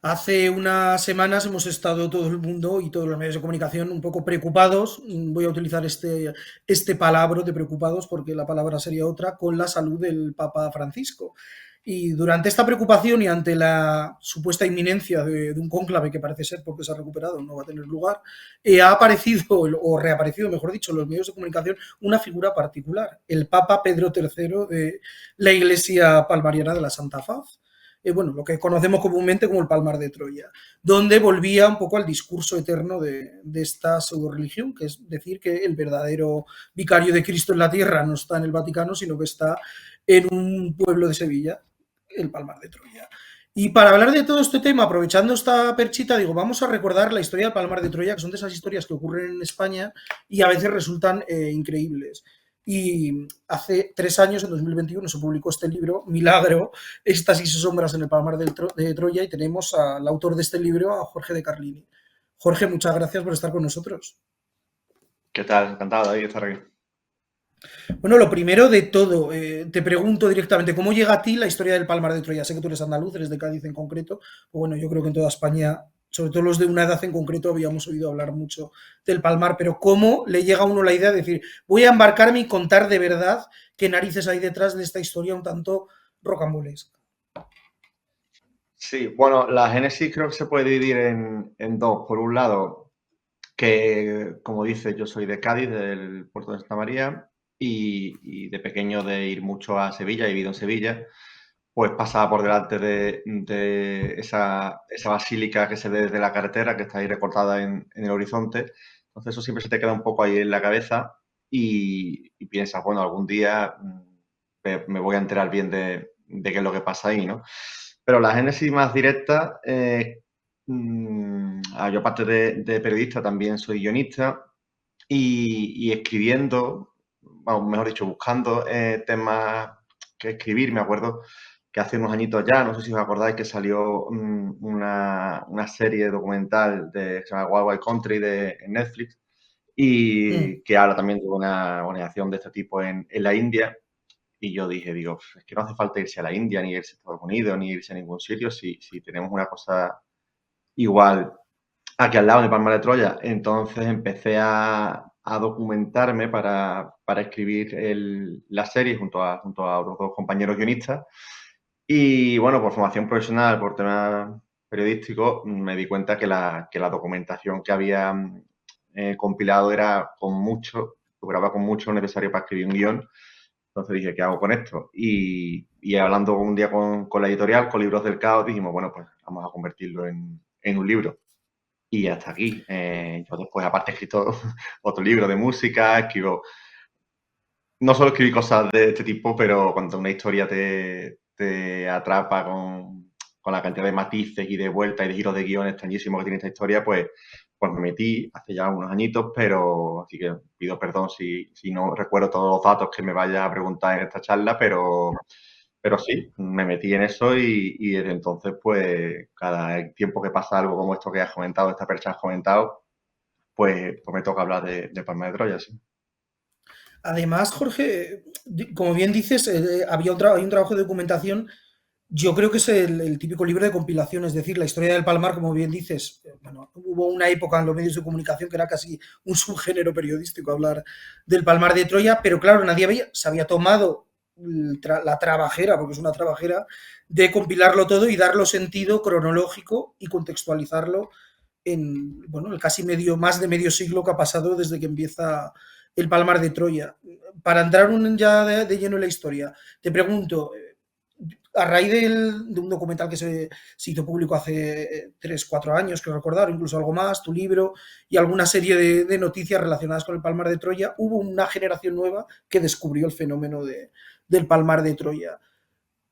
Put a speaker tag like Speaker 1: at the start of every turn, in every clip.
Speaker 1: Hace unas semanas hemos estado todo el mundo y todos los medios de comunicación un poco preocupados, voy a utilizar este palabra de preocupados porque la palabra sería otra, con la salud del Papa Francisco. Y durante esta preocupación y ante la supuesta inminencia de un cónclave que parece ser, porque se ha recuperado, no va a tener lugar, ha aparecido, o reaparecido, mejor dicho, en los medios de comunicación una figura particular, el Papa Pedro III de la Iglesia Palmariana de la Santa Faz, bueno, lo que conocemos comúnmente como el Palmar de Troya, donde volvía un poco al discurso eterno de esta pseudo-religión, que es decir, que el verdadero vicario de Cristo en la tierra no está en el Vaticano, sino que está en un pueblo de Sevilla, el Palmar de Troya. Y para hablar de todo este tema, aprovechando esta perchita, digo, vamos a recordar la historia del Palmar de Troya, que son de esas historias que ocurren en España y a veces resultan increíbles. Y hace 3 años, en 2021, se publicó este libro, Milagro, Estas y sus sombras en el Palmar de Troya, y tenemos al autor de este libro, a Jorge de Carlini. Jorge, muchas gracias por estar con nosotros.
Speaker 2: ¿Qué tal? Encantado, David, de estar aquí.
Speaker 1: Bueno, lo primero de todo, te pregunto directamente, ¿cómo llega a ti la historia del Palmar de Troya? Sé que tú eres andaluz, eres de Cádiz en concreto, o bueno, yo creo que en toda España, sobre todo los de una edad en concreto, habíamos oído hablar mucho del Palmar, pero ¿cómo le llega a uno la idea de decir, voy a embarcarme y contar de verdad qué narices hay detrás de esta historia un tanto rocambolesca?
Speaker 2: Sí, bueno, la génesis creo que se puede dividir en dos. Por un lado, que como dices, yo soy de Cádiz, del puerto de Santa María, y de pequeño de ir mucho a Sevilla, he vivido en Sevilla, pues pasaba por delante de esa basílica que se ve desde la carretera, que está ahí recortada en el horizonte. Entonces eso siempre se te queda un poco ahí en la cabeza y piensas, bueno, algún día me voy a enterar bien de qué es lo que pasa ahí, ¿no? Pero la génesis más directa, yo aparte de periodista también soy guionista y escribiendo, bueno, mejor dicho, buscando temas que escribir. Me acuerdo que hace unos añitos ya, no sé si os acordáis, que salió una serie documental que se llama Wild Wild Country en Netflix
Speaker 1: Mm.
Speaker 2: y que habla también de una organización de este tipo en la India. Y yo dije, digo, es que no hace falta irse a la India, ni irse a Estados Unidos, ni irse a ningún sitio, si tenemos una cosa igual aquí al lado, en el Palmar de Troya. Entonces empecé a documentarme para escribir la serie junto a otros dos compañeros guionistas. Y bueno, por formación profesional, por tema periodístico, me di cuenta que la documentación que había compilado era lograba con mucho lo necesario para escribir un guión. Entonces dije, ¿qué hago con esto? Y hablando un día con la editorial, con Libros del Caos, dijimos, bueno, pues vamos a convertirlo en un libro. Y hasta aquí. Yo después, aparte, he escrito otro libro de música, no solo escribí cosas de este tipo, pero cuando una historia te atrapa con la cantidad de matices y de vueltas y de giros de guión extrañísimos que tiene esta historia, pues me metí hace ya unos añitos, pero así que pido perdón si no recuerdo todos los datos que me vaya a preguntar en esta charla, pero sí, me metí en eso y desde entonces, pues cada tiempo que pasa algo como esto que has comentado, esta percha has comentado, pues me toca hablar de Palma de Troya, sí.
Speaker 1: Además, Jorge, como bien dices, hay un trabajo de documentación. Yo creo que es el típico libro de compilación, es decir, la historia del Palmar, como bien dices. Bueno, hubo una época en los medios de comunicación que era casi un subgénero periodístico hablar del Palmar de Troya, pero claro, se había tomado la trabajera, porque es una trabajera, de compilarlo todo y darlo sentido cronológico y contextualizarlo en, bueno, el casi más de medio siglo que ha pasado desde que empieza el Palmar de Troya. Para entrar ya de lleno en la historia, te pregunto, a raíz de un documental que se hizo público hace 3, 4 años, creo recordar, incluso algo más, tu libro y alguna serie de noticias relacionadas con el Palmar de Troya, hubo una generación nueva que descubrió el fenómeno del Palmar de Troya.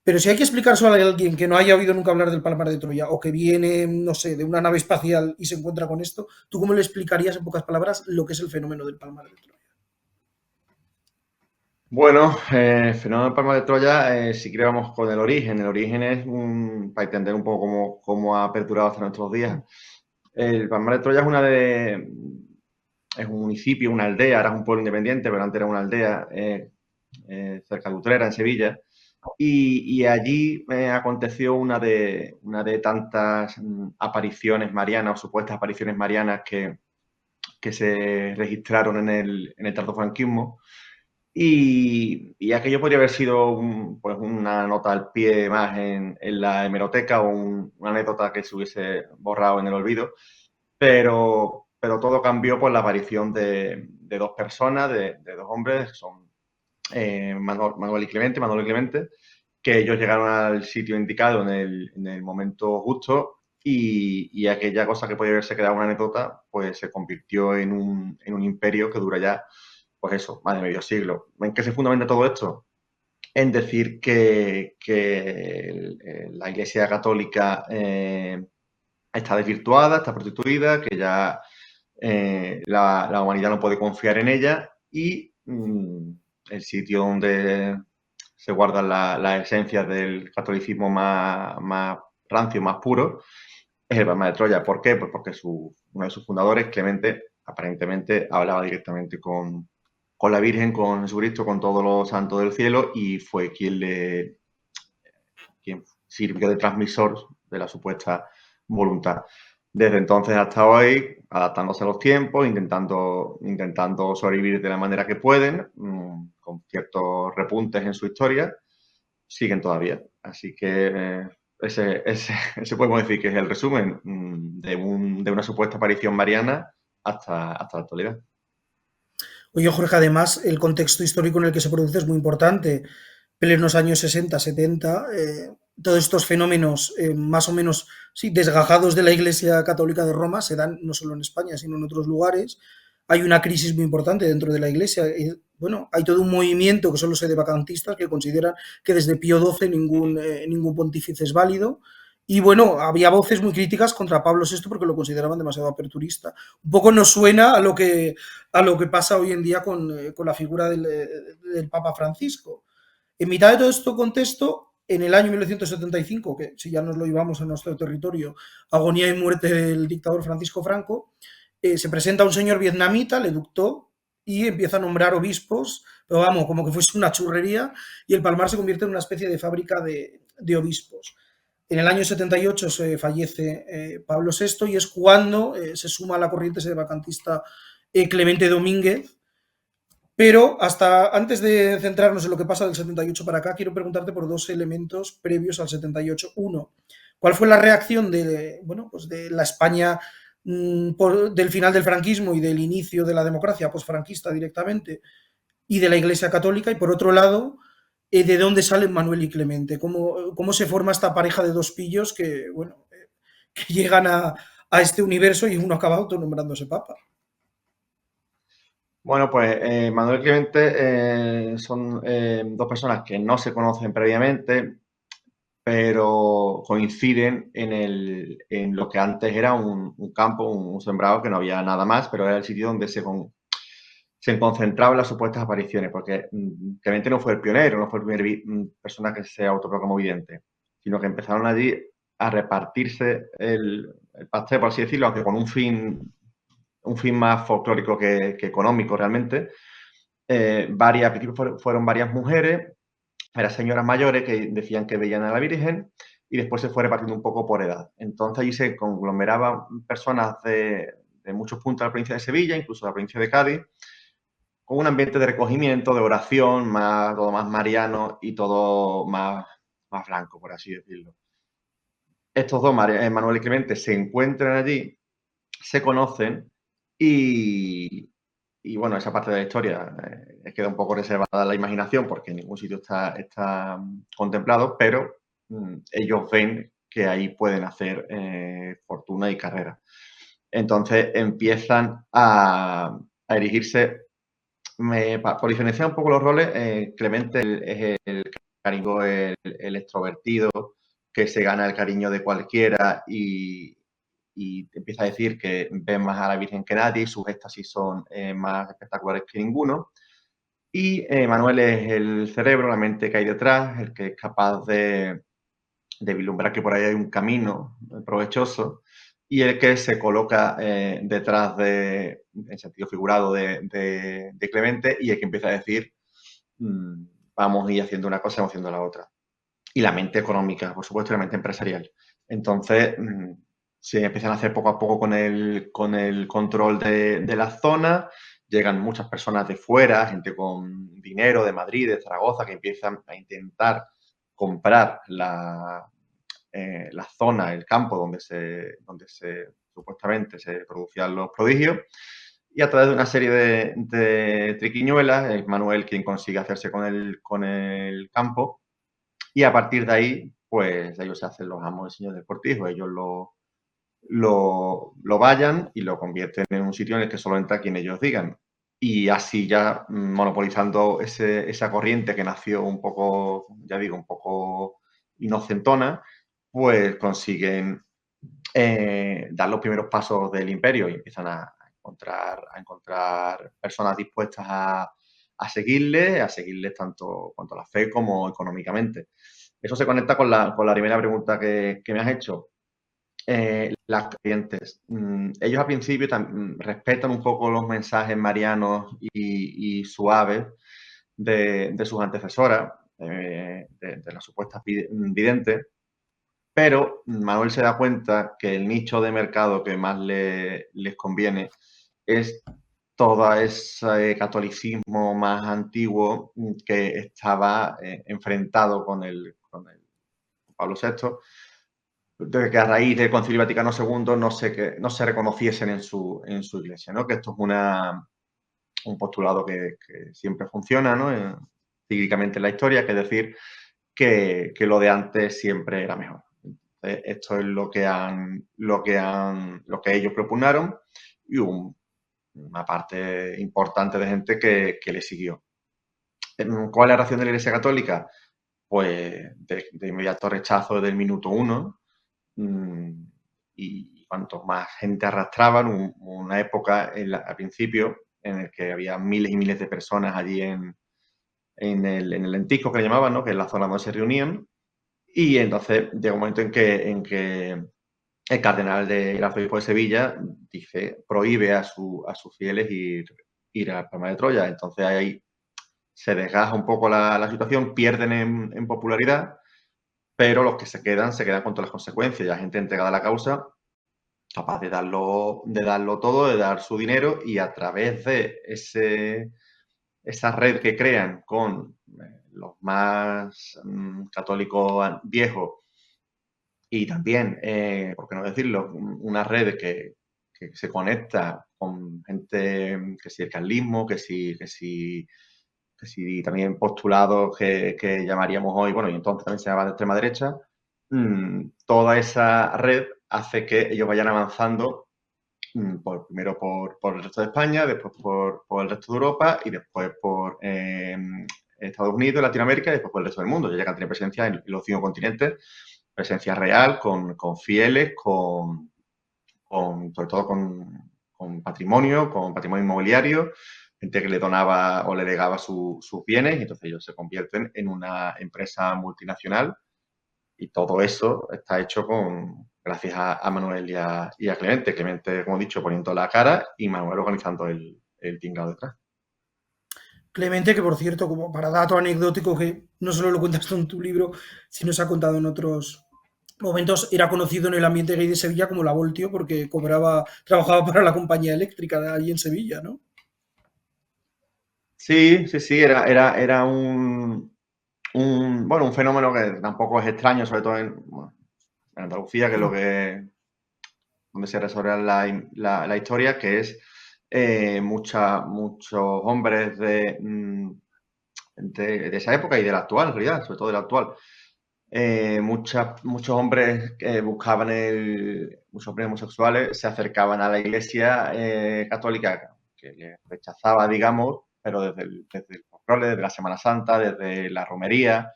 Speaker 1: Pero si hay que explicar solo a alguien que no haya oído nunca hablar del Palmar de Troya o que viene, no sé, de una nave espacial y se encuentra con esto, ¿tú cómo le explicarías en pocas palabras lo que es el fenómeno del Palmar de Troya?
Speaker 2: Bueno, el fenómeno de Palma de Troya, si queremos con el origen. El origen es para entender un poco cómo ha perdurado hasta nuestros días. El Palmar de Troya es un municipio, una aldea, ahora es un pueblo independiente, pero antes era una aldea cerca de Utrera, en Sevilla. Y allí aconteció una de tantas apariciones marianas o supuestas apariciones marianas que se registraron en el tardofranquismo. Y aquello podría haber sido pues una nota al pie más en la hemeroteca o una anécdota que se hubiese borrado en el olvido, pero todo cambió por la aparición de dos personas, de dos hombres, que son Manuel y Clemente, que ellos llegaron al sitio indicado en el momento justo y aquella cosa que podía haberse quedado una anécdota, pues se convirtió en un imperio que dura ya, pues eso, más de medio siglo. ¿En qué se fundamenta todo esto? En decir que la Iglesia Católica está desvirtuada, está prostituida, que ya la humanidad no puede confiar en ella y el sitio donde se guardan las esencias del catolicismo más rancio, más puro, es el Palma de Troya. ¿Por qué? Pues porque uno de sus fundadores, Clemente, aparentemente hablaba directamente con la Virgen, con Jesucristo, con todos los santos del cielo y fue quien sirvió de transmisor de la supuesta voluntad. Desde entonces hasta hoy, adaptándose a los tiempos, intentando sobrevivir de la manera que pueden, con ciertos repuntes en su historia, siguen todavía. Así que ese podemos decir que es el resumen de una supuesta aparición mariana hasta la actualidad.
Speaker 1: Oye, Jorge, además, el contexto histórico en el que se produce es muy importante. En los años 60, 70, todos estos fenómenos más o menos sí, desgajados de la Iglesia Católica de Roma se dan no solo en España, sino en otros lugares. Hay una crisis muy importante dentro de la Iglesia. Bueno, hay todo un movimiento que son los sedevacantistas que consideran que desde Pío XII ningún pontífice es válido. Y bueno, había voces muy críticas contra Pablo VI porque lo consideraban demasiado aperturista. Un poco nos suena a lo que pasa hoy en día con la figura del Papa Francisco. En mitad de todo este contexto, en el año 1975, que si ya nos lo llevamos a nuestro territorio, agonía y muerte del dictador Francisco Franco, se presenta un señor vietnamita, le Ductó, y empieza a nombrar obispos, pero vamos, como que fuese una churrería, y el Palmar se convierte en una especie de fábrica de obispos. En el año 78 se fallece Pablo VI y es cuando se suma a la corriente sedevacantista Clemente Domínguez, pero hasta antes de centrarnos en lo que pasa del 78 para acá, quiero preguntarte por dos elementos previos al 78. Uno, ¿cuál fue la reacción bueno, pues de la España del final del franquismo y del inicio de la democracia posfranquista directamente y de la Iglesia Católica? Y por otro lado, ¿de dónde salen Manuel y Clemente? ¿Cómo se forma esta pareja de dos pillos que, bueno, que llegan a este universo y uno acaba autonombrándose papa?
Speaker 2: Bueno, pues Manuel y Clemente son dos personas que no se conocen previamente, pero coinciden en lo que antes era un campo, un sembrado, que no había nada más, pero era el sitio donde se concentraban las supuestas apariciones, porque Clemente no fue el pionero, no fue el primer persona que se autoproclamó vidente, sino que empezaron allí a repartirse el pastel, por así decirlo, aunque con un fin más folclórico que económico realmente. Al principio fueron varias mujeres, eran señoras mayores que decían que veían a la Virgen y después se fue repartiendo un poco por edad. Entonces allí se conglomeraban personas de muchos puntos de la provincia de Sevilla, incluso de la provincia de Cádiz, con un ambiente de recogimiento, de oración, todo más mariano y todo más blanco, por así decirlo. Estos dos, Manuel y Clemente, se encuentran allí, se conocen y bueno, esa parte de la historia queda un poco reservada a la imaginación porque en ningún sitio está contemplado, pero ellos ven que ahí pueden hacer fortuna y carrera. Entonces empiezan a erigirse, por diferenciar un poco los roles, Clemente es el cariño, el extrovertido, que se gana el cariño de cualquiera y empieza a decir que ven más a la Virgen que nadie y sus éxtasis son más espectaculares que ninguno. Y Manuel es el cerebro, la mente que hay detrás, el que es capaz de vislumbrar que por ahí hay un camino provechoso y el que se coloca detrás en sentido figurado, de Clemente y el que empieza a decir, vamos a ir haciendo una cosa, vamos haciendo la otra. y la mente económica, por supuesto, y la mente empresarial. Entonces, se empiezan a hacer poco a poco con el control de la zona, llegan muchas personas de fuera, gente con dinero de Madrid, de Zaragoza, que empiezan a intentar comprar la zona, el campo donde supuestamente se producían los prodigios. Y a través de una serie de triquiñuelas, es Manuel quien consigue hacerse con el campo y a partir de ahí, pues ellos se hacen los amos y señores del cortijo, ellos lo vayan y lo convierten en un sitio en el que solo entra quien ellos digan. Y así ya monopolizando esa corriente que nació un poco, ya digo, un poco inocentona, pues consiguen dar los primeros pasos del imperio y empiezan a encontrar personas dispuestas a seguirles tanto cuanto a la fe como económicamente. Eso se conecta con la primera pregunta que me has hecho. Las clientes, ellos al principio respetan un poco los mensajes marianos y suaves de sus antecesoras, de las supuestas videntes, pero Manuel se da cuenta que el nicho de mercado que más les conviene es todo ese catolicismo más antiguo que estaba enfrentado con el Pablo VI, de que a raíz del Concilio Vaticano II no se reconociesen en su iglesia, ¿no? Que esto es un postulado que siempre funciona, ¿no? Cíclicamente en la historia, que es decir, que lo de antes siempre era mejor. Esto es lo que ellos propugnaron y una parte importante de gente que le siguió. ¿Cuál es la reacción de la Iglesia Católica? Pues de inmediato rechazo desde el minuto uno. Y cuanto más gente arrastraban, una época al principio en el que había miles y miles de personas allí en el Lentisco, que le llamaban, ¿no? Que es la zona donde se reunían. Y entonces llega un momento en que el cardenal el arzobispo de Sevilla prohíbe a sus fieles ir a Palma de Troya. Entonces ahí se desgaja un poco la situación, pierden en popularidad, pero los que se quedan con todas las consecuencias. La gente entregada a la causa, capaz de darlo todo, de dar su dinero y a través de esa red que crean con los más católicos viejos y también, por qué no decirlo, una red que se conecta con gente, que si el carlismo, que si también postulados que llamaríamos hoy, bueno, y entonces también se llama de extrema derecha, toda esa red hace que ellos vayan avanzando primero por el resto de España, después por el resto de Europa y después por Estados Unidos, Latinoamérica y después por el resto del mundo. Ya llegan a tener presencia en los 5 continentes, presencia real, con fieles, sobre todo con patrimonio inmobiliario, gente que le donaba o le legaba sus bienes, y entonces ellos se convierten en una empresa multinacional y todo eso está hecho gracias a Manuel y a Clemente. Clemente, como he dicho, poniendo la cara y Manuel organizando el tinglado detrás.
Speaker 1: Clemente, que por cierto, como para dato anecdótico, que no solo lo cuentas tú en tu libro, sino se ha contado en otros momentos, era conocido en el ambiente gay de Sevilla como la Voltio, porque trabajaba para la compañía eléctrica de allí en Sevilla, ¿no?
Speaker 2: Sí, sí, sí, era bueno, un fenómeno que tampoco es extraño, sobre todo bueno, en Andalucía, que es donde se resuelve la historia, que es muchos hombres de esa época y de la actual, en realidad, sobre todo de la actual. Muchos hombres que muchos hombres homosexuales se acercaban a la iglesia católica, que les rechazaba, digamos, pero desde el folclore, desde la Semana Santa, desde la romería,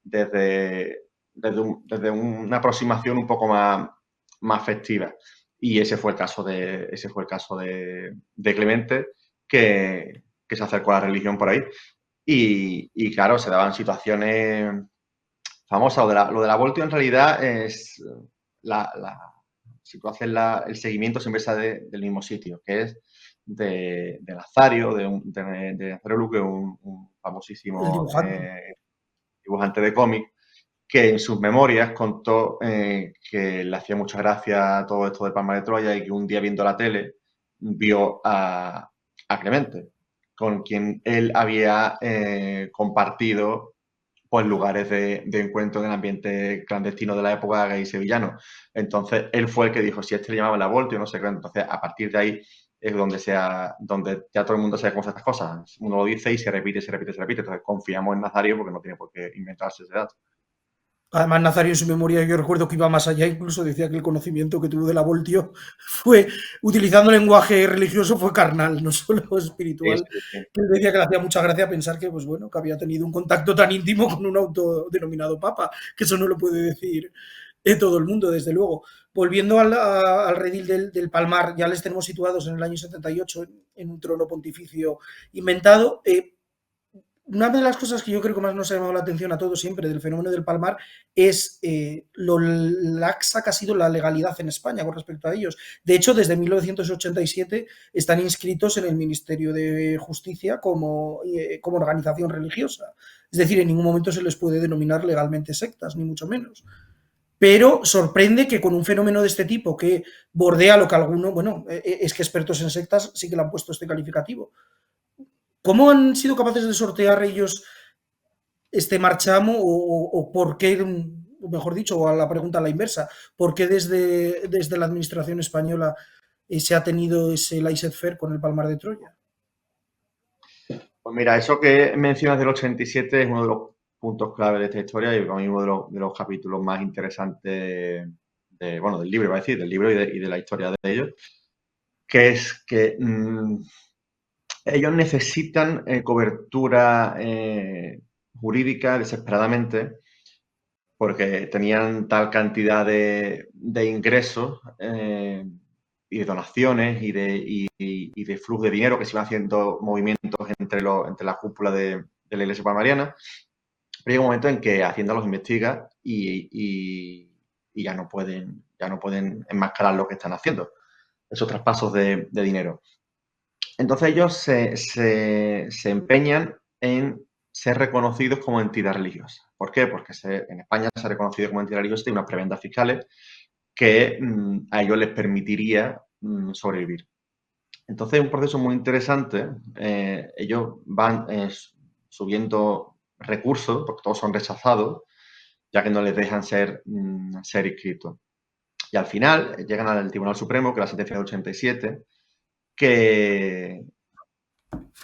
Speaker 2: desde una aproximación un poco más festiva. Y ese fue el caso de Clemente, que se acercó a la religión por ahí. Y claro, se daban situaciones famosas. Lo de la Voltio en realidad es si tú haces el seguimiento siempre sale del mismo sitio, que es de Nazario, de Nazario Luque, un
Speaker 1: El
Speaker 2: famosísimo
Speaker 1: dibujante.
Speaker 2: dibujante de cómic, que en sus memorias contó que le hacía mucha gracia todo esto de Palma de Troya y que un día viendo la tele vio a Clemente, con quien él había compartido pues lugares de encuentro en el ambiente clandestino de la época gay sevillano. Entonces, él fue el que dijo, si este le llamaba la Voltio, no sé qué. Entonces, a partir de ahí es donde ya todo el mundo sabe cómo son estas cosas. Uno lo dice y se repite, se repite, se repite. Entonces, confiamos en Nazario porque no tiene por qué inventarse ese dato.
Speaker 1: Además, Nazario en su memoria, yo recuerdo que iba más allá, incluso decía que el conocimiento que tuvo de la Voltio fue, utilizando lenguaje religioso, fue carnal, no solo
Speaker 2: Sí,
Speaker 1: espiritual.
Speaker 2: sí, sí.
Speaker 1: Que él decía que le hacía mucha gracia pensar que, pues bueno, que había tenido un contacto tan íntimo con un autodenominado papa, que eso no lo puede decir todo el mundo, desde luego. Volviendo al redil del Palmar, ya les tenemos situados en el año 78 en un trono pontificio inventado. Una de las cosas que yo creo que más nos ha llamado la atención a todos siempre del fenómeno del Palmar es lo laxa que ha sido la legalidad en España con respecto a ellos. De hecho, desde 1987 están inscritos en el Ministerio de Justicia como organización religiosa. Es decir, en ningún momento se les puede denominar legalmente sectas, ni mucho menos. Pero sorprende que con un fenómeno de este tipo que bordea lo que alguno, bueno, es que expertos en sectas sí que le han puesto este calificativo. ¿Cómo han sido capaces de sortear ellos este marchamo o por qué, o mejor dicho, o a la pregunta a la inversa, por qué desde la administración española se ha tenido ese laissez-faire con el Palmar de Troya?
Speaker 2: Pues mira, eso que mencionas del 87 es uno de los puntos clave de esta historia y para mí uno de los capítulos más interesantes bueno, del libro, iba a decir, del libro y de la historia de ellos, que es que ellos necesitan cobertura jurídica desesperadamente porque tenían tal cantidad de ingresos y de donaciones y de flujo de dinero que se iban haciendo movimientos entre la cúpula de la Iglesia palmariana. Pero llega un momento en que Hacienda los investiga y ya no pueden enmascarar lo que están haciendo, esos traspasos de dinero. Entonces ellos se empeñan en ser reconocidos como entidad religiosa. ¿Por qué? Porque en España se ha reconocido como entidad religiosa y unas prebendas fiscales que a ellos les permitiría sobrevivir. Entonces es un proceso muy interesante. Ellos van subiendo recursos, porque todos son rechazados, ya que no les dejan ser inscritos. Y al final llegan al Tribunal Supremo, que es la sentencia de 87, que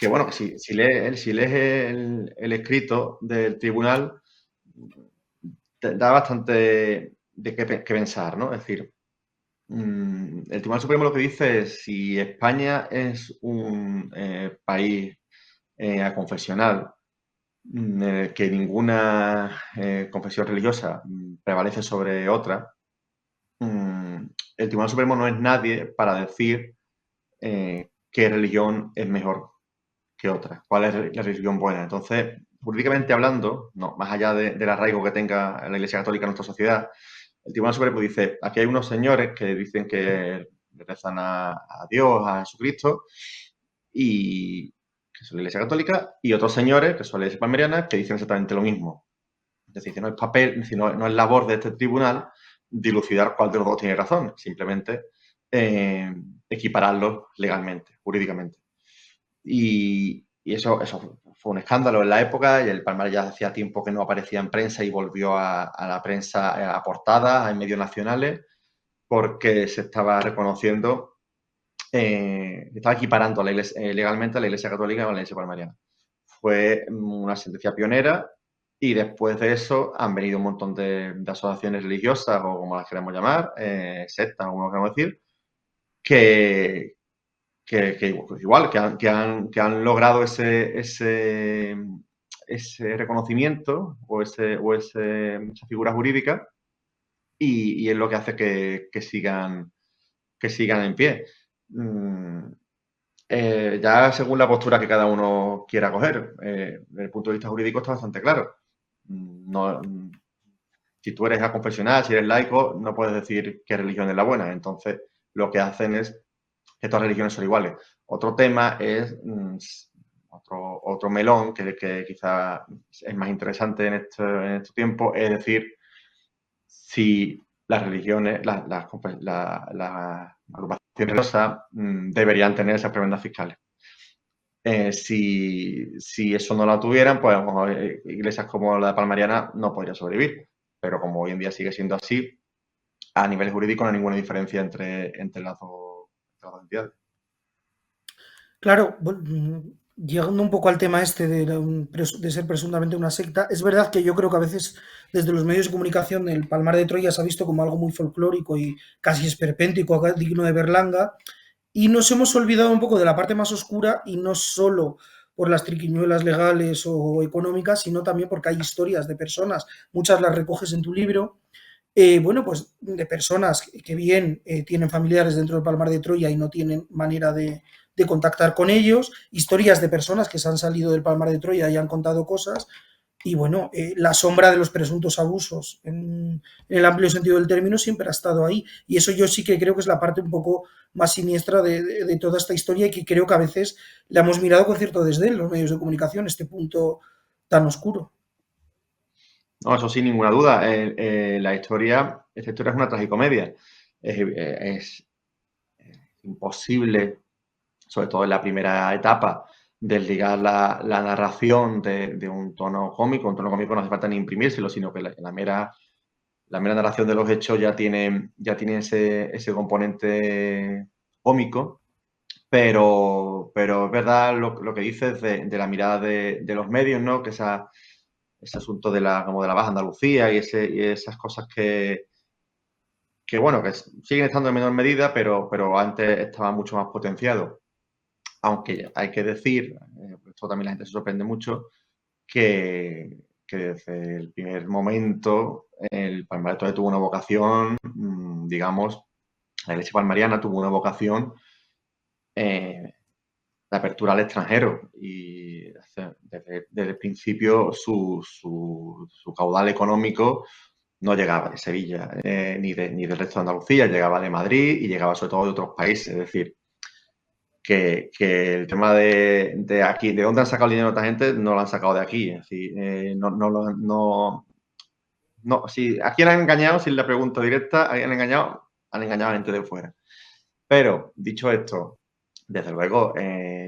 Speaker 2: bueno, si lees el escrito del tribunal, te da bastante de qué pensar, ¿no? Es decir, el Tribunal Supremo lo que dice es si España es un país aconfesional, en el que ninguna confesión religiosa prevalece sobre otra, el Tribunal Supremo no es nadie para decir qué religión es mejor que otra, cuál es la religión buena. Entonces, jurídicamente hablando, no, más allá del arraigo que tenga la Iglesia Católica en nuestra sociedad, el Tribunal Supremo dice, aquí hay unos señores que dicen que le rezan a Dios, a Jesucristo, y que son la Iglesia Católica, y otros señores, que son la Iglesia Palmeriana, que dicen exactamente lo mismo. Es decir, que no es papel, no es labor de este tribunal dilucidar cuál de los dos tiene razón, simplemente equipararlos legalmente, jurídicamente. Y eso fue un escándalo en la época y el Palmar ya hacía tiempo que no aparecía en prensa y volvió a la prensa a portada, en medios nacionales, porque se estaba reconociendo, estaba equiparando legalmente a la Iglesia Católica con la Iglesia Palmariana. Fue una sentencia pionera y después de eso han venido un montón de asociaciones religiosas o como las queremos llamar, sectas, como queremos decir, que, igual, que han logrado ese reconocimiento o esa figura jurídica y es lo que hace que sigan en pie. Ya según la postura que cada uno quiera coger, desde el punto de vista jurídico está bastante claro. No, si tú eres aconfesional, si eres laico, no puedes decir qué religión es la buena. Entonces, lo que hacen es que todas las religiones son iguales. Otro tema es otro melón que quizá es más interesante en este tiempo, es decir, si las religiones, las agrupaciones religiosas deberían tener esas prebendas fiscales. Si eso no la tuvieran, pues a lo mejor iglesias como la de Palmariana no podría sobrevivir. Pero como hoy en día sigue siendo así, a nivel jurídico no hay ninguna diferencia entre las dos entidades.
Speaker 1: Claro, llegando un poco al tema este de ser presuntamente una secta, es verdad que yo creo que a veces desde los medios de comunicación el Palmar de Troya se ha visto como algo muy folclórico y casi esperpéntico, digno de Berlanga, y nos hemos olvidado un poco de la parte más oscura y no solo por las triquiñuelas legales o económicas, sino también porque hay historias de personas, muchas las recoges en tu libro, bueno, pues de personas que bien tienen familiares dentro del Palmar de Troya y no tienen manera de contactar con ellos, historias de personas que se han salido del Palmar de Troya y han contado cosas, y bueno, la sombra de los presuntos abusos en el amplio sentido del término siempre ha estado ahí, y eso yo sí que creo que es la parte un poco más siniestra de toda esta historia y que creo que a veces le hemos mirado con cierto desdén los medios de comunicación, este punto tan oscuro.
Speaker 2: No, eso sin ninguna duda. Esta historia es una tragicomedia. Es imposible, sobre todo en la primera etapa, desligar la narración de un tono cómico. Un tono cómico no hace falta ni imprimírselo, sino que la mera narración de los hechos ya tiene ese componente cómico. Pero es verdad lo que dices de la mirada de los medios, ¿no? Que ese asunto como de la Baja Andalucía y esas cosas que bueno, que siguen estando en menor medida, pero antes estaba mucho más potenciado. Aunque hay que decir, esto también la gente se sorprende mucho, que desde el primer momento el Palmar de Troya tuvo una vocación, digamos, la Iglesia palmariana tuvo una vocación de apertura al extranjero y desde el principio su caudal económico no llegaba de Sevilla ni del resto de Andalucía, llegaba de Madrid y llegaba sobre todo de otros países. Es decir, que el tema de aquí, de dónde han sacado el dinero esta gente, no lo han sacado de aquí. Es decir, si a quién han engañado, si es la pregunta directa, han engañado a gente de fuera. Pero, dicho esto, desde luego,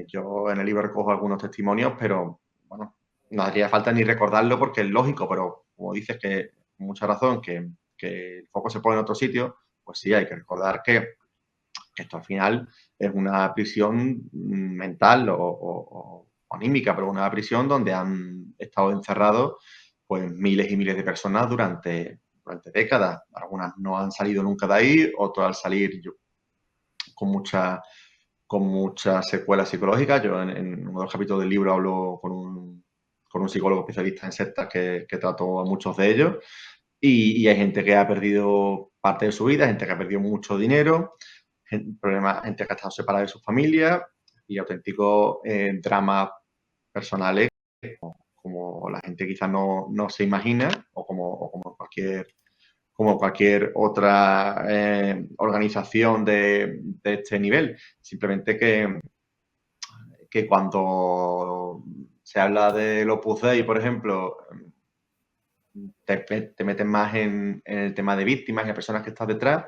Speaker 2: yo en el libro recojo algunos testimonios, pero bueno, no haría falta ni recordarlo porque es lógico, pero como dices que con mucha razón que el foco se pone en otro sitio, pues sí, hay que recordar que esto al final es una prisión mental o anímica, pero una prisión donde han estado encerrados pues miles y miles de personas durante décadas. Algunas no han salido nunca de ahí, otras al salir con muchas secuelas psicológicas. Yo en uno de los capítulos del libro hablo con un psicólogo especialista en sectas que trató a muchos de ellos. Y hay gente que ha perdido parte de su vida, gente que ha perdido mucho dinero, gente que ha estado separada de su familia y auténticos dramas personales como la gente quizás no se imagina o como cualquier otra organización de este nivel. Simplemente que cuando se habla del Opus Dei, por ejemplo, te metes más en el tema de víctimas y de personas que están detrás,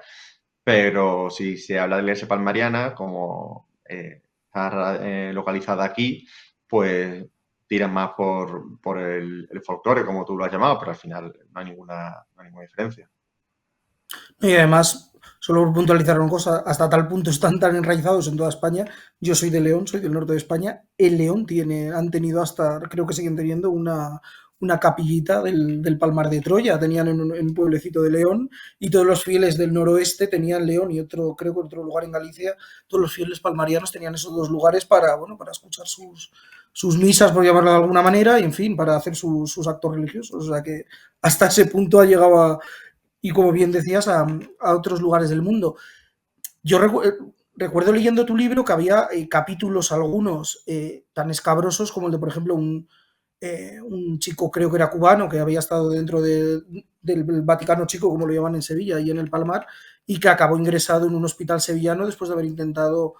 Speaker 2: pero si se habla de la Iglesia palmariana, como está localizada aquí, pues tiran más por el folclore, como tú lo has llamado, pero al final no hay ninguna diferencia.
Speaker 1: Y además, solo por puntualizar una cosa, hasta tal punto están tan enraizados en toda España. Yo soy de León, soy del norte de España. El León han tenido hasta, creo que siguen teniendo una capillita del Palmar de Troya. Tenían en un pueblecito de León y todos los fieles del noroeste tenían León y otro, creo que otro lugar en Galicia. Todos los fieles palmarianos tenían esos dos lugares para escuchar sus misas, por llamarlo de alguna manera, y en fin, para hacer sus actos religiosos. O sea que hasta ese punto ha llegado y como bien decías, a otros lugares del mundo. Yo recuerdo leyendo tu libro que había capítulos algunos tan escabrosos como el de, por ejemplo, un chico, creo que era cubano, que había estado dentro del Vaticano Chico, como lo llaman en Sevilla y en el Palmar, y que acabó ingresado en un hospital sevillano después de haber intentado,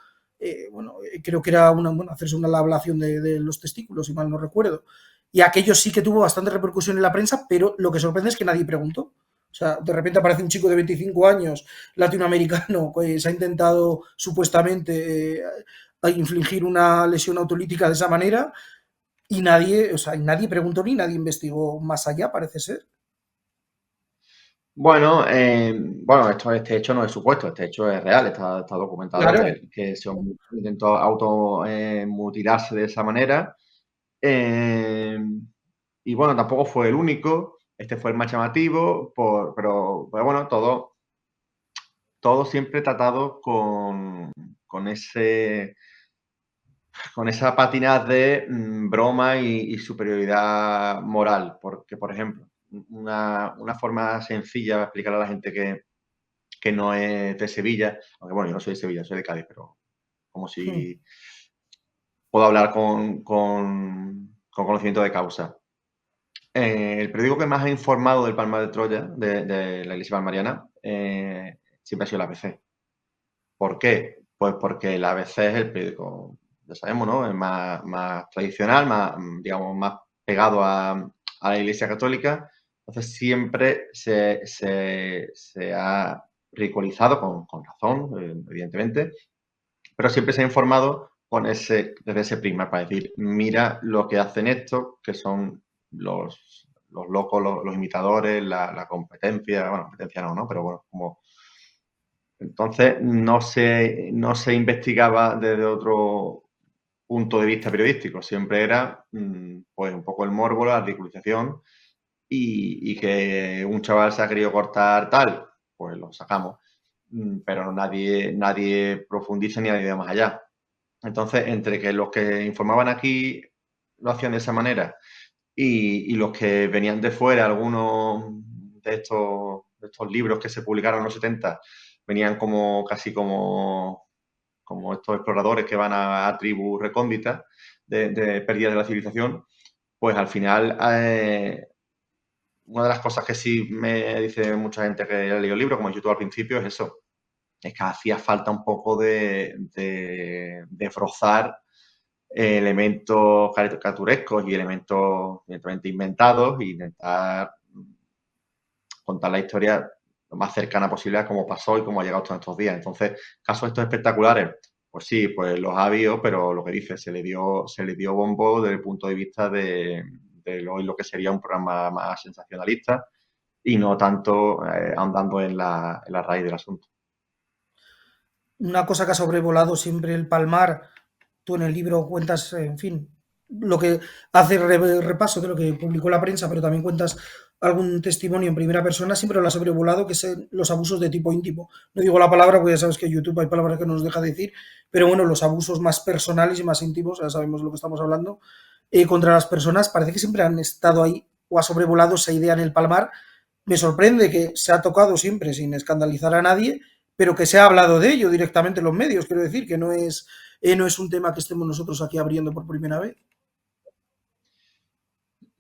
Speaker 1: creo que era hacerse una ablación de los testículos, si mal no recuerdo. Y aquello sí que tuvo bastante repercusión en la prensa, pero lo que sorprende es que nadie preguntó. O sea, de repente aparece un chico de 25 años, latinoamericano, que se ha intentado supuestamente infligir una lesión autolítica de esa manera y nadie, o sea, nadie preguntó ni nadie investigó más allá, parece ser.
Speaker 2: Bueno, este hecho no es supuesto, este hecho es real, está documentado
Speaker 1: Claro.
Speaker 2: que se intentó auto mutilarse de esa manera. Eh, y bueno, tampoco fue el único, este fue el más llamativo, pero bueno, todo siempre tratado con ese, con esa patina de broma y superioridad moral. Porque, por ejemplo, una forma sencilla de explicar a la gente que no es de Sevilla, aunque bueno, yo no soy de Sevilla, soy de Cádiz, pero como
Speaker 1: Hmm.
Speaker 2: si puedo hablar con conocimiento de causa. El periódico que más ha informado del Palmar de Troya, de la Iglesia Palmariana, siempre ha sido el ABC. ¿Por qué? Pues porque el ABC es el periódico, ya sabemos, ¿no? Es más tradicional, más, digamos, más pegado a la Iglesia Católica. Entonces siempre se ha ridiculizado, con razón, evidentemente, pero siempre se ha informado desde ese prisma, para decir, mira lo que hacen estos, que son los locos, los imitadores, la competencia, bueno, competencia no, ¿no? Pero bueno, como entonces no se investigaba desde otro punto de vista periodístico, siempre era pues un poco el morbo, la ridiculización y que un chaval se ha querido cortar tal, pues lo sacamos. Pero nadie profundiza ni nadie va más allá. Entonces, entre que los que informaban aquí lo hacían de esa manera y los que venían de fuera, algunos de estos libros que se publicaron en los 70, venían como casi como estos exploradores que van a tribus recónditas de pérdida de la civilización, pues al final una de las cosas que sí me dice mucha gente que ha leído el libro, como YouTube al principio, es eso, es que hacía falta un poco de frozar elementos caricaturescos y elementos evidentemente inventados e intentar contar la historia lo más cercana posible a cómo pasó y cómo ha llegado hasta estos días. Entonces, casos estos espectaculares, pues sí, pues los ha habido, pero lo que dice, se le dio bombo desde el punto de vista de lo que sería un programa más sensacionalista y no tanto ahondando en la raíz del asunto.
Speaker 1: Una cosa que ha sobrevolado siempre el Palmar, tú en el libro cuentas, en fin, lo que hace repaso de lo que publicó la prensa, pero también cuentas algún testimonio en primera persona, siempre lo ha sobrevolado, que es los abusos de tipo íntimo. No digo la palabra, porque ya sabes que en YouTube hay palabras que no nos deja decir, pero bueno, los abusos más personales y más íntimos, ya sabemos de lo que estamos hablando, contra las personas, parece que siempre han estado ahí o ha sobrevolado esa idea en el Palmar. Me sorprende que se ha tocado siempre sin escandalizar a nadie, pero que se ha hablado de ello directamente en los medios. Quiero decir que no es un tema que estemos nosotros aquí abriendo por primera vez.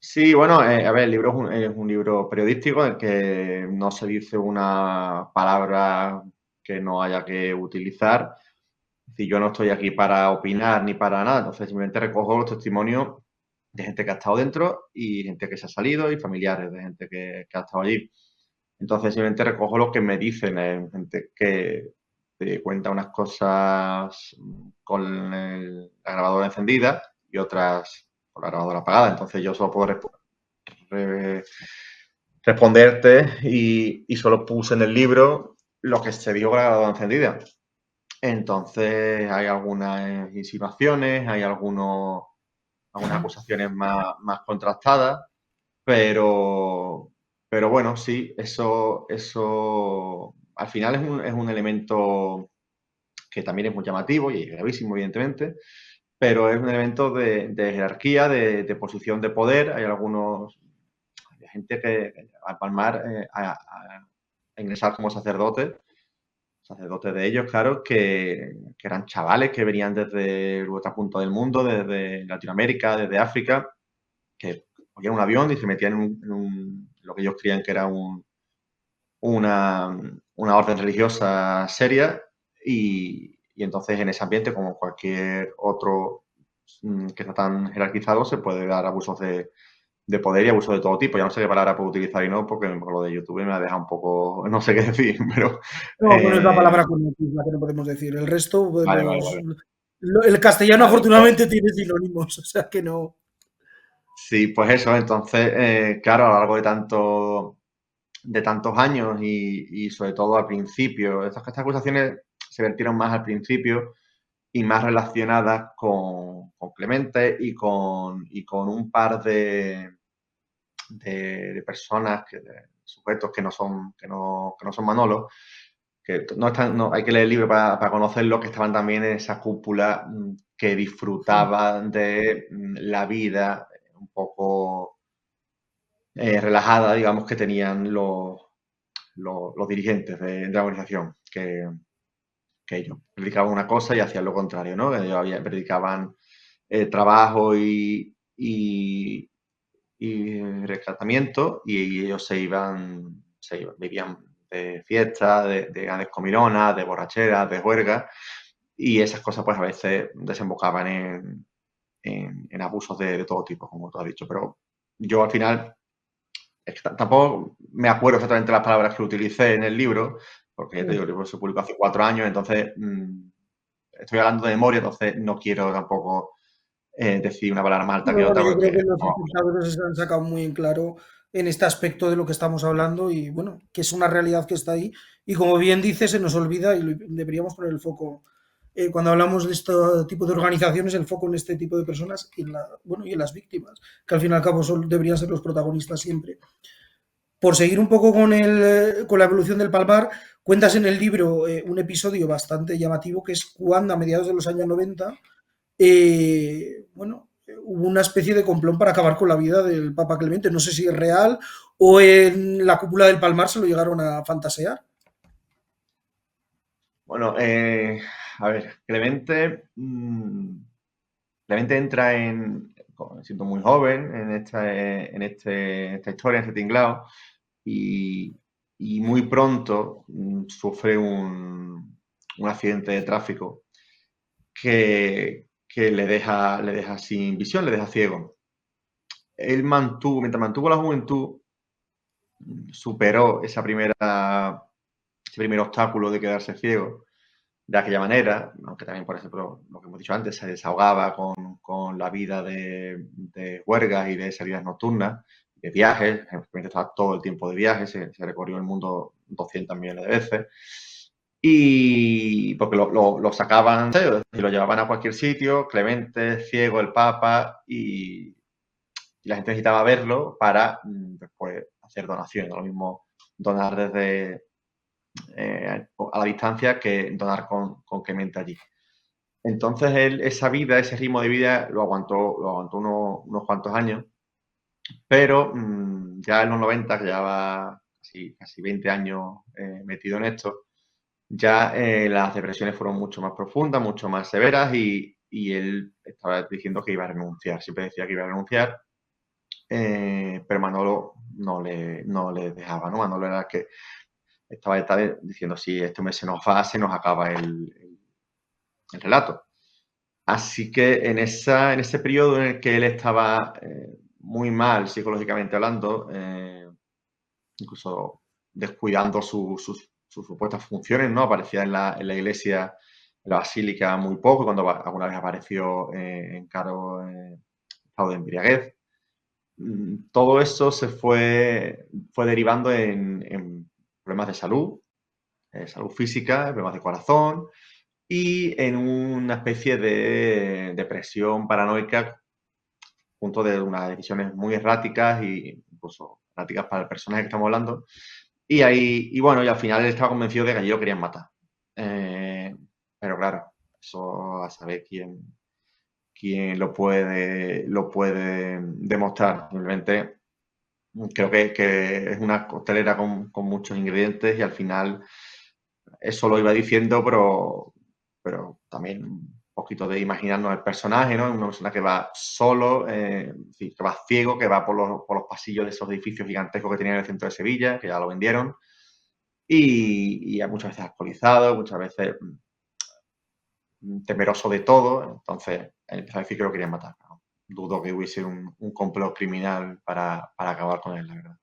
Speaker 2: Sí, bueno, a ver, el libro es un libro periodístico en el que no se dice una palabra que no haya que utilizar. Es decir, yo no estoy aquí para opinar ni para nada, entonces simplemente recojo los testimonios de gente que ha estado dentro y gente que se ha salido y familiares de gente que ha estado allí. Entonces simplemente recojo lo que me dicen, gente que te cuenta unas cosas con la grabadora encendida y otras con la grabadora apagada. Entonces yo solo puedo re- responderte y solo puse en el libro lo que se dijo con la grabadora encendida. Entonces hay algunas insinuaciones, hay algunas acusaciones más contrastadas, pero, pero bueno, sí, eso al final es un elemento que también es muy llamativo y gravísimo, evidentemente, pero es un elemento de jerarquía, de posición de poder. Hay gente que al Palmar a ingresar como sacerdotes de ellos, claro, que eran chavales que venían desde otra punta del mundo, desde Latinoamérica, desde África, que cogían un avión y se metían lo que ellos creían que era una orden religiosa seria y entonces en ese ambiente, como cualquier otro que está tan jerarquizado, se puede dar abusos de de poder y abuso de todo tipo. Ya no sé qué palabra puedo utilizar y no, porque con lo de YouTube me ha dejado un poco, no sé qué decir, pero
Speaker 1: No, bueno, es la palabra conocida la que no podemos decir. El resto, pues,
Speaker 2: vale, vale, vale.
Speaker 1: el castellano
Speaker 2: Vale, pues,
Speaker 1: afortunadamente tiene sinónimos, o sea que no.
Speaker 2: sí, pues eso, entonces, claro, a lo largo de tantos años y sobre todo al principio, estas acusaciones se vertieron más al principio y más relacionadas con Clemente y con un par de personas, de sujetos que no son Manolo, que no están, no, hay que leer el libro para conocerlo, que estaban también en esa cúpula que disfrutaban de la vida un poco relajada, digamos, que tenían los dirigentes de la organización, que ellos predicaban una cosa y hacían lo contrario, ¿no? Ellos predicaban trabajo y rescatamiento y ellos vivían de fiestas, de grandes comilonas, de borracheras, de juergas y esas cosas pues a veces desembocaban en abusos de todo tipo, como tú has dicho. Pero yo al final es que tampoco me acuerdo exactamente las palabras que utilicé en el libro, porque ya te digo, el libro se publicó hace 4 años, entonces estoy hablando de memoria, entonces no quiero tampoco decir una palabra más alta que
Speaker 1: No,
Speaker 2: otra
Speaker 1: bueno, yo creo
Speaker 2: porque
Speaker 1: que los
Speaker 2: no.
Speaker 1: espectadores se han sacado muy en claro en este aspecto de lo que estamos hablando y bueno, que es una realidad que está ahí y como bien dice, se nos olvida y deberíamos poner el foco cuando hablamos de este tipo de organizaciones, el foco en este tipo de personas y bueno, y en las víctimas, que al fin y al cabo deberían ser los protagonistas siempre. Por seguir un poco con la evolución del Palmar, cuentas en el libro un episodio bastante llamativo que es cuando a mediados de los años 90 bueno, hubo una especie de complón para acabar con la vida del Papa Clemente. No sé si es real o en la cúpula del Palmar se lo llegaron a fantasear.
Speaker 2: Bueno, a ver, Clemente entra siendo muy joven esta historia, en este tinglado, y, y muy pronto sufre un accidente de tráfico que le deja sin visión, le deja ciego. Él mientras mantuvo la juventud, superó ese primer obstáculo de quedarse ciego de aquella manera, aunque también, por ejemplo, lo que hemos dicho antes, se desahogaba con la vida de huelgas y de salidas nocturnas, de viajes, estaba todo el tiempo de viajes, se recorrió el mundo 200 millones de veces, y porque lo sacaban y lo llevaban a cualquier sitio, Clemente, ciego, el Papa, y la gente necesitaba verlo para después hacer donaciones, lo mismo donar desde a la distancia que donar con Clemente allí. Entonces él, esa vida, ese ritmo de vida lo aguantó unos cuantos años, pero ya en los 90, que ya va casi 20 años metido en esto, ya las depresiones fueron mucho más profundas, mucho más severas y él estaba diciendo que iba a renunciar, siempre decía que iba a renunciar, pero Manolo no le dejaba, ¿no? Manolo era el que estaba diciendo, si este mes se nos va, se nos acaba el relato. Así que en ese periodo en el que él estaba muy mal psicológicamente hablando, incluso descuidando sus supuestas funciones, ¿no? Aparecía en la iglesia, en la basílica muy poco, cuando alguna vez apareció en estado de embriaguez. Todo eso fue derivando en problemas de salud física, problemas de corazón y en una especie de depresión paranoica, junto de unas decisiones muy erráticas e incluso erráticas para el personaje que estamos hablando. Y bueno, y al final él estaba convencido de que allí lo querían matar. Eh, pero claro, eso a saber quién lo puede demostrar. Simplemente creo que es una costelera con muchos ingredientes y al final eso lo iba diciendo, pero también un poquito de imaginarnos el personaje, ¿no? Una persona que va solo, que va ciego, que va por los pasillos de esos edificios gigantescos que tenía en el centro de Sevilla, que ya lo vendieron, y muchas veces alcoholizado, muchas veces temeroso de todo, entonces él empezó a decir que lo querían matar, ¿no? dudo que hubiese un complot criminal para acabar con él, la verdad.